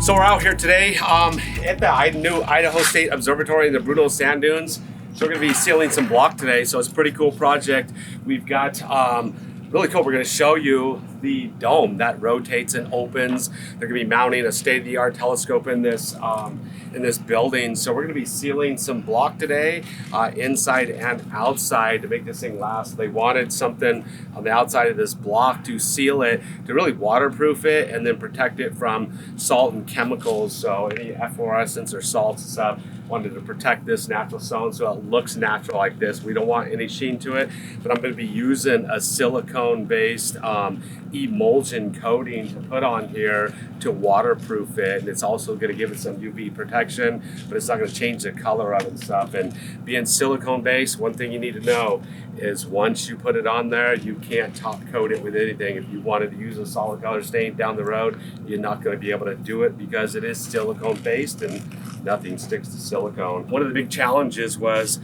So we're out here today at the new Idaho State Observatory in the Bruno Sand Dunes. So we're going to be sealing some block today. So it's a pretty cool project. We've got really cool. We're going to show you the dome that rotates and opens. They're going to be mounting a state-of-the-art telescope in this building. So we're going to be sealing some block today, inside and outside, to make this thing last. They wanted something on the outside of this block to seal it, to really waterproof it, and then protect it from salt and chemicals. So any efflorescence or salts and stuff. Wanted to protect this natural stone so it looks natural like this. We don't want any sheen to it, but I'm going to be using a silicone-based emulsion coating to put on here to waterproof it, and it's also going to give it some UV protection, but it's not going to change the color of it and stuff. And being silicone-based, one thing you need to know is once you put it on there, you can't top coat it with anything. If you wanted to use a solid color stain down the road, you're not going to be able to do it because it is silicone-based and nothing sticks to silicone. One of the big challenges was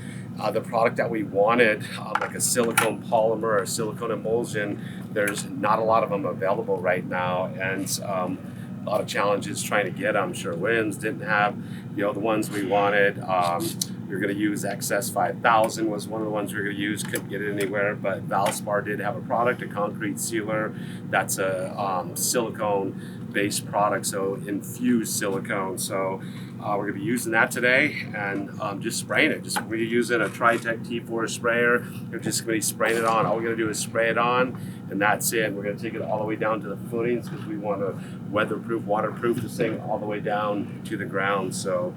the product that we wanted, like a silicone polymer or silicone emulsion. There's not a lot of them available right now, and a lot of challenges trying to get them. Sherwin's didn't have, the ones we wanted. We were going to use XS 5000 was one of the ones we were going to use. Couldn't get it anywhere, but Valspar did have a product, a concrete sealer. That's a silicone-based product, so infused silicone. So we're going to be using that today and just spraying it. We're using a TriTech T4 sprayer. We're just going to be spraying it on. All we're going to do is spray it on, and that's it. We're going to take it all the way down to the footings because we want to weatherproof, waterproof this thing all the way down to the ground. So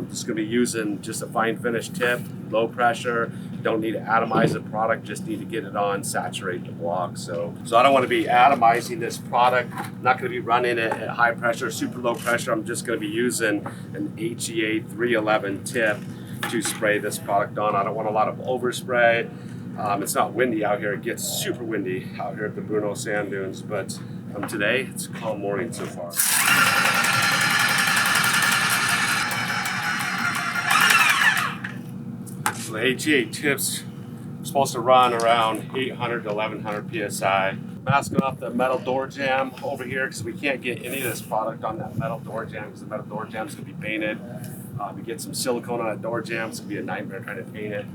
just going to be using just a fine finish tip, low pressure. Don't need to atomize the product, just need to get it on, saturate the block. So I don't want to be atomizing this product. I'm not going to be running it at high pressure, super low pressure. I'm just going to be using an HEA 311 tip to spray this product on. I don't want a lot of overspray. It's not windy out here. It gets super windy out here at the Bruno Sand Dunes, but today it's a calm morning so far. So the HEA tips are supposed to run around 800 to 1100 PSI. Masking off the metal door jamb over here because we can't get any of this product on that metal door jamb because the metal door jamb is going to be painted. We get some silicone on that door jamb, it's going to be a nightmare trying to paint it.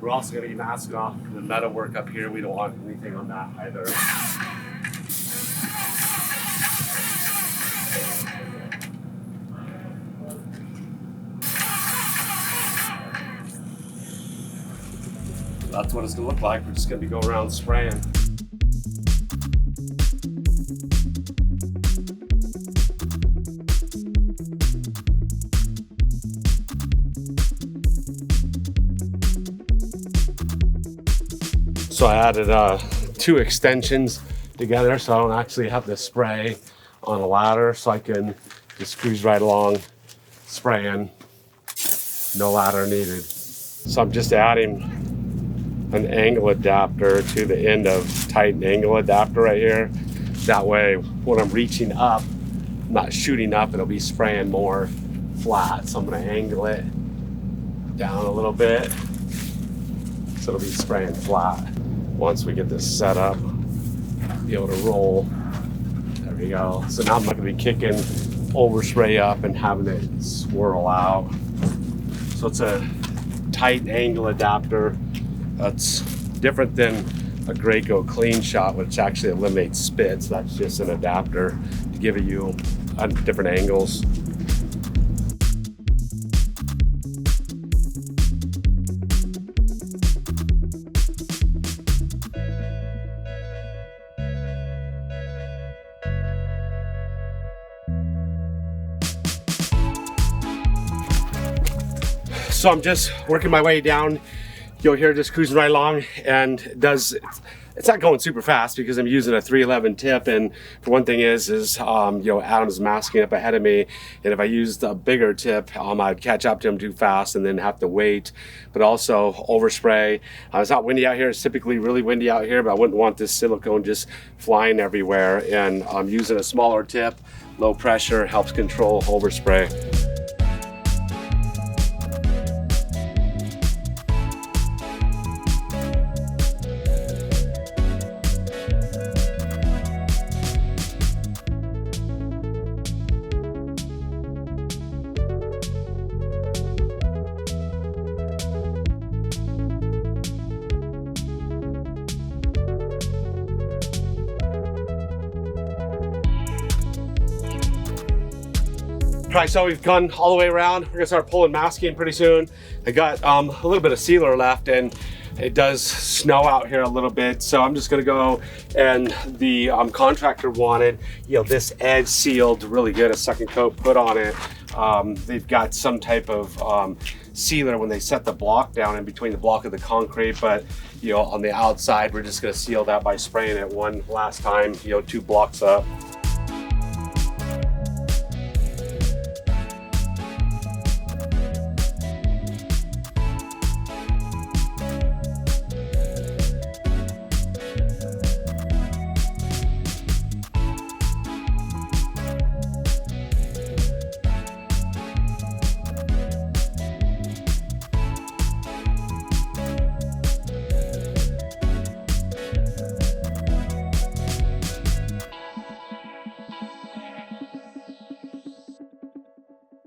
We're also going to be masking off the metal work up here. We don't want anything on that either. That's what it's going to look like. We're just going to be going around spraying. So I added 2 extensions together so I don't actually have to spray on a ladder, so I can just cruise right along spraying. No ladder needed. So I'm just adding an angle adapter to the end of Titan angle adapter right here. That way when I'm reaching up, I'm not shooting up, it'll be spraying more flat. So I'm going to angle it down a little bit so it'll be spraying flat. Once we get this set up, be able to roll. There we go. So now I'm not going to be kicking overspray up and having it swirl out. So it's a tight angle adapter. That's different than a Graco clean shot, which actually eliminates spits. That's just an adapter to give you different angles. So I'm just working my way down. You'll hear just cruising right along, and it's not going super fast because I'm using a 311 tip, and for one thing is Adam's masking up ahead of me, and if I used a bigger tip, I'd catch up to him too fast and then have to wait. But also overspray. It's not windy out here. It's typically really windy out here, but I wouldn't want this silicone just flying everywhere. And I'm using a smaller tip, low pressure, helps control overspray. All right, so we've gone all the way around. We're gonna start pulling masking pretty soon. I got a little bit of sealer left, and it does snow out here a little bit, so I'm just gonna go, and the contractor wanted, this edge sealed really good, a second coat put on it. They've got some type of sealer when they set the block down in between the block of the concrete, but on the outside, we're just gonna seal that by spraying it one last time, 2 blocks up.